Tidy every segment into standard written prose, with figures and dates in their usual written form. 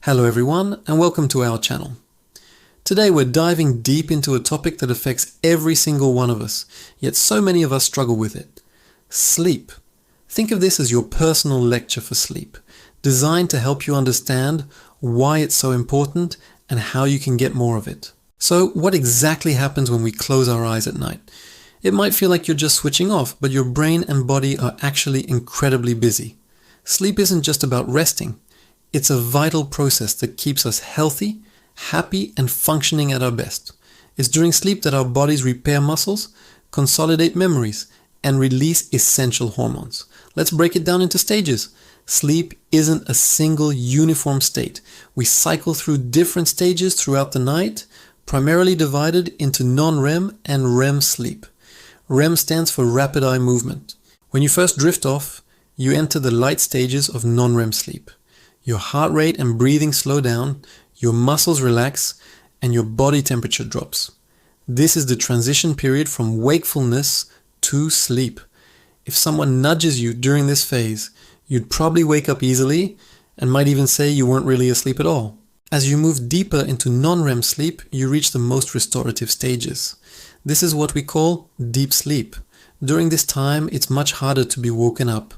Hello everyone and welcome to our channel. Today we're diving deep into a topic that affects every single one of us, yet so many of us struggle with it. Sleep. Think of this as your personal lecture for sleep, designed to help you understand why it's so important and how you can get more of it. So what exactly happens when we close our eyes at night? It might feel like you're just switching off, but your brain and body are actually incredibly busy. Sleep isn't just about resting. It's a vital process that keeps us healthy, happy, and functioning at our best. It's during sleep that our bodies repair muscles, consolidate memories, and release essential hormones. Let's break it down into stages. Sleep isn't a single uniform state. We cycle through different stages throughout the night, primarily divided into non-REM and REM sleep. REM stands for rapid eye movement. When you first drift off, you enter the light stages of non-REM sleep. Your heart rate and breathing slow down, your muscles relax, and your body temperature drops. This is the transition period from wakefulness to sleep. If someone nudges you during this phase, you'd probably wake up easily and might even say you weren't really asleep at all. As you move deeper into non-REM sleep, you reach the most restorative stages. This is what we call deep sleep. During this time, it's much harder to be woken up.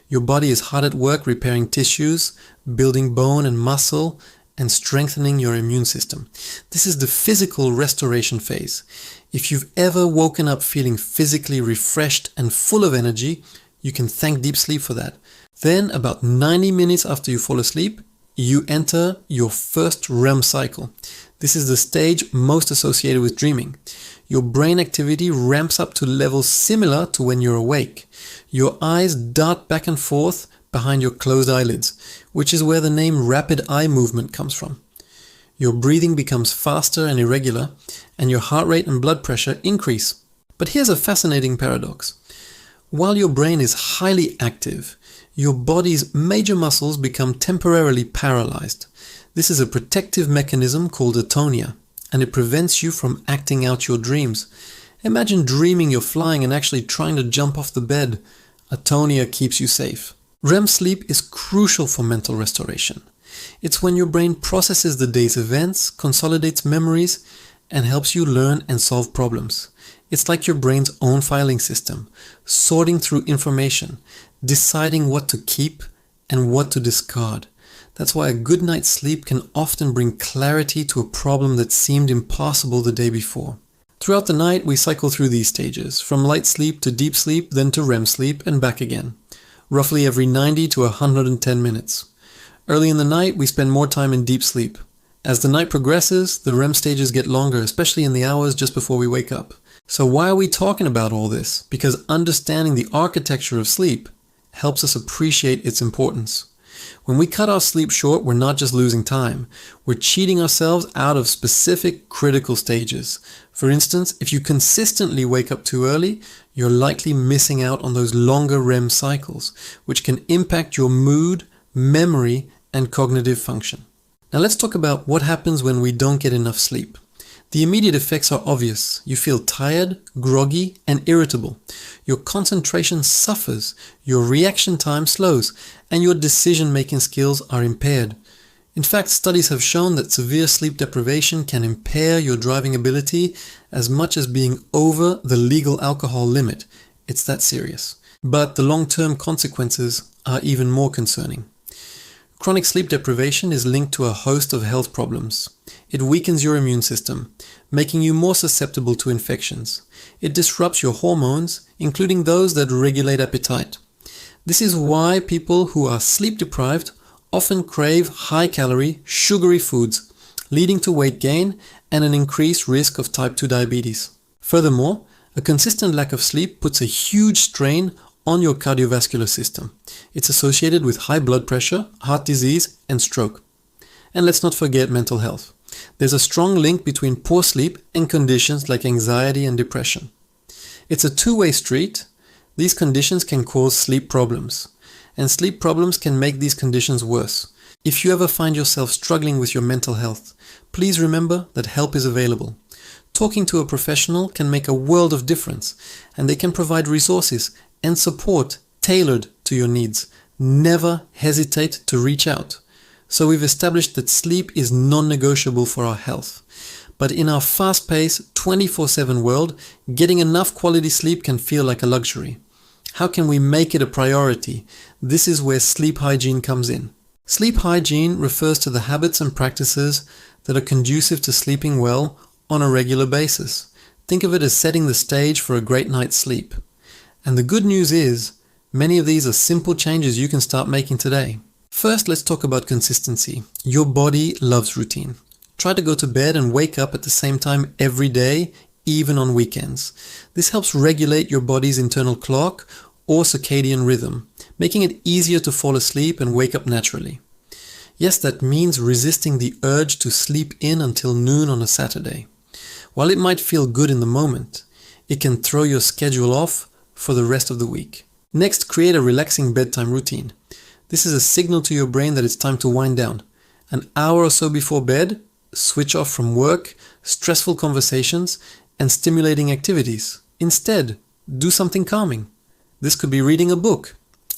Your body is hard at work repairing tissues, building bone and muscle, and strengthening your immune system. This is the physical restoration phase. If you've ever woken up feeling physically refreshed and full of energy, you can thank deep sleep for that. Then, about 90 minutes after you fall asleep, you enter your first REM cycle. This is the stage most associated with dreaming. Your brain activity ramps up to levels similar to when you're awake. Your eyes dart back and forth behind your closed eyelids, which is where the name rapid eye movement comes from. Your breathing becomes faster and irregular, and your heart rate and blood pressure increase. But here's a fascinating paradox. While your brain is highly active, your body's major muscles become temporarily paralyzed. This is a protective mechanism called atonia, and it prevents you from acting out your dreams. Imagine dreaming you're flying and actually trying to jump off the bed. Atonia keeps you safe. REM sleep is crucial for mental restoration. It's when your brain processes the day's events, consolidates memories, and helps you learn and solve problems. It's like your brain's own filing system, sorting through information, deciding what to keep and what to discard. That's why a good night's sleep can often bring clarity to a problem that seemed impossible the day before. Throughout the night, we cycle through these stages, from light sleep to deep sleep, then to REM sleep, and back again, roughly every 90 to 110 minutes. Early in the night, we spend more time in deep sleep. As the night progresses, the REM stages get longer, especially in the hours just before we wake up. So why are we talking about all this? Because understanding the architecture of sleep helps us appreciate its importance. When we cut our sleep short, we're not just losing time. We're cheating ourselves out of specific critical stages. For instance, if you consistently wake up too early, you're likely missing out on those longer REM cycles, which can impact your mood, memory, and cognitive function. Now let's talk about what happens when we don't get enough sleep. The immediate effects are obvious. You feel tired, groggy, and irritable. Your concentration suffers, your reaction time slows, and your decision-making skills are impaired. In fact, studies have shown that severe sleep deprivation can impair your driving ability as much as being over the legal alcohol limit. It's that serious. But the long-term consequences are even more concerning. Chronic sleep deprivation is linked to a host of health problems. It weakens your immune system, making you more susceptible to infections. It disrupts your hormones, including those that regulate appetite. This is why people who are sleep deprived often crave high-calorie, sugary foods, leading to weight gain and an increased risk of type 2 diabetes. Furthermore, a consistent lack of sleep puts a huge strain on your cardiovascular system. It's associated with high blood pressure, heart disease, and stroke. And let's not forget mental health. There's a strong link between poor sleep and conditions like anxiety and depression. It's a two-way street. These conditions can cause sleep problems, and sleep problems can make these conditions worse. If you ever find yourself struggling with your mental health, please remember that help is available. Talking to a professional can make a world of difference, and they can provide resources and support tailored to your needs. Never hesitate to reach out. So we've established that sleep is non-negotiable for our health. But in our fast-paced, 24/7 world, getting enough quality sleep can feel like a luxury. How can we make it a priority? This is where sleep hygiene comes in. Sleep hygiene refers to the habits and practices that are conducive to sleeping well on a regular basis. Think of it as setting the stage for a great night's sleep. And the good news is, many of these are simple changes you can start making today. First, let's talk about consistency. Your body loves routine. Try to go to bed and wake up at the same time every day, even on weekends. This helps regulate your body's internal clock or circadian rhythm, making it easier to fall asleep and wake up naturally. Yes, that means resisting the urge to sleep in until noon on a Saturday. While it might feel good in the moment, it can throw your schedule off for the rest of the week. Next, create a relaxing bedtime routine. This is a signal to your brain that it's time to wind down. An hour or so before bed, switch off from work, stressful conversations, and stimulating activities. Instead, do something calming. This could be reading a book,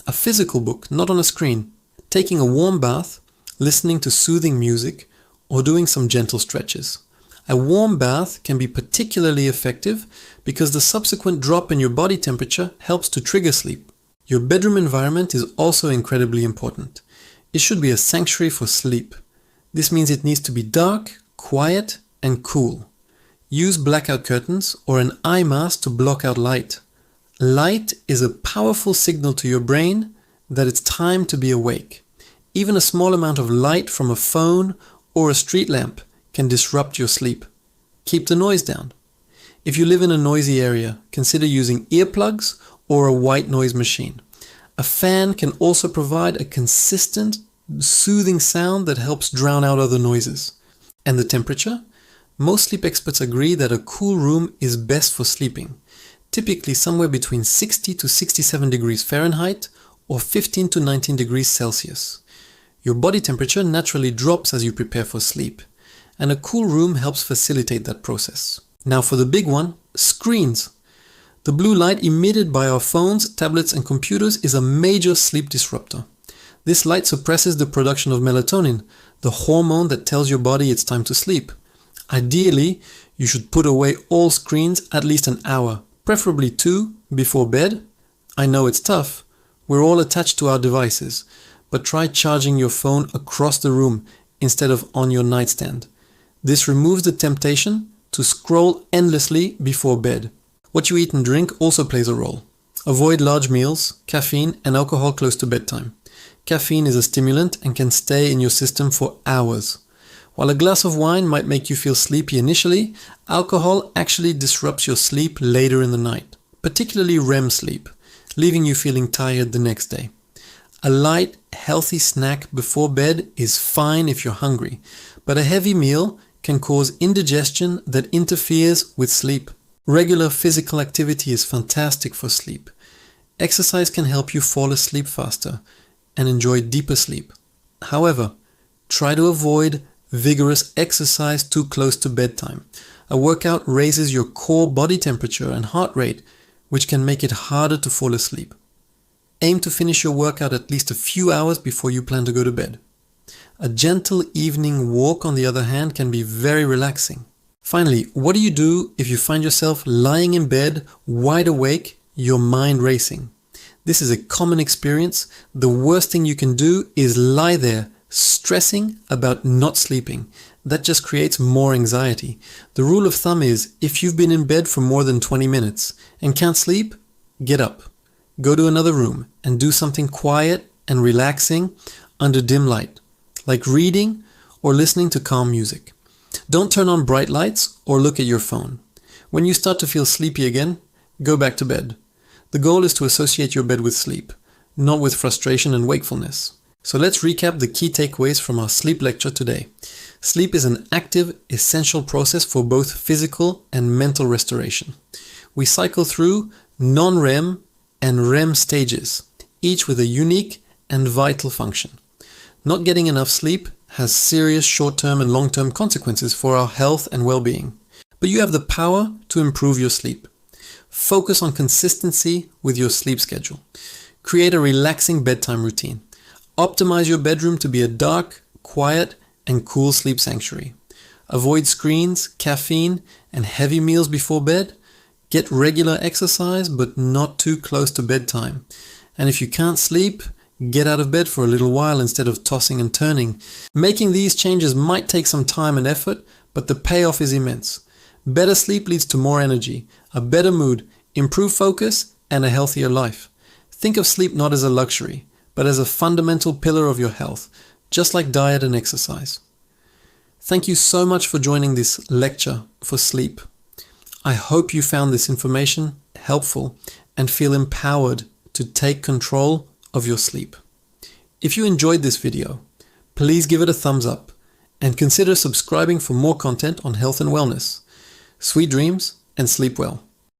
a physical book, not on a screen, taking a warm bath, listening to soothing music, or doing some gentle stretches. A warm bath can be particularly effective because the subsequent drop in your body temperature helps to trigger sleep. Your bedroom environment is also incredibly important. It should be a sanctuary for sleep. This means it needs to be dark, quiet, and cool. Use blackout curtains or an eye mask to block out light. Light is a powerful signal to your brain that it's time to be awake. Even a small amount of light from a phone or a street lamp can disrupt your sleep. Keep the noise down. If you live in a noisy area, consider using earplugs or a white noise machine. A fan can also provide a consistent, soothing sound that helps drown out other noises. And the temperature? Most sleep experts agree that a cool room is best for sleeping, typically somewhere between 60 to 67 degrees Fahrenheit or 15 to 19 degrees Celsius. Your body temperature naturally drops as you prepare for sleep, and a cool room helps facilitate that process. Now for the big one, screens. The blue light emitted by our phones, tablets, and computers is a major sleep disruptor. This light suppresses the production of melatonin, the hormone that tells your body it's time to sleep. Ideally, you should put away all screens at least an hour, preferably 2, before bed. I know it's tough. We're all attached to our devices, but try charging your phone across the room instead of on your nightstand. This removes the temptation to scroll endlessly before bed. What you eat and drink also plays a role. Avoid large meals, caffeine, and alcohol close to bedtime. Caffeine is a stimulant and can stay in your system for hours. While a glass of wine might make you feel sleepy initially, alcohol actually disrupts your sleep later in the night, particularly REM sleep, leaving you feeling tired the next day. A light, healthy snack before bed is fine if you're hungry, but a heavy meal can cause indigestion that interferes with sleep. Regular physical activity is fantastic for sleep. Exercise can help you fall asleep faster and enjoy deeper sleep. However, try to avoid vigorous exercise too close to bedtime. A workout raises your core body temperature and heart rate, which can make it harder to fall asleep. Aim to finish your workout at least a few hours before you plan to go to bed. A gentle evening walk, on the other hand, can be very relaxing. Finally, what do you do if you find yourself lying in bed, wide awake, your mind racing? This is a common experience. The worst thing you can do is lie there, stressing about not sleeping. That just creates more anxiety. The rule of thumb is, if you've been in bed for more than 20 minutes and can't sleep, get up. Go to another room and do something quiet and relaxing under dim light, like reading or listening to calm music. Don't turn on bright lights or look at your phone. When you start to feel sleepy again, go back to bed. The goal is to associate your bed with sleep, not with frustration and wakefulness. So let's recap the key takeaways from our sleep lecture today. Sleep is an active, essential process for both physical and mental restoration. We cycle through non-REM and REM stages, each with a unique and vital function. Not getting enough sleep has serious short-term and long-term consequences for our health and well-being. But you have the power to improve your sleep. Focus on consistency with your sleep schedule. Create a relaxing bedtime routine. Optimize your bedroom to be a dark, quiet and cool sleep sanctuary. Avoid screens, caffeine, and heavy meals before bed. Get regular exercise, but not too close to bedtime. And if you can't sleep, get out of bed for a little while instead of tossing and turning. Making these changes might take some time and effort, but the payoff is immense. Better sleep leads to more energy, a better mood, improved focus, and a healthier life. Think of sleep not as a luxury, but as a fundamental pillar of your health, just like diet and exercise. Thank you so much for joining this lecture for sleep. I hope you found this information helpful and feel empowered to take control of your sleep. If you enjoyed this video, please give it a thumbs up and consider subscribing for more content on health and wellness. Sweet dreams and sleep well.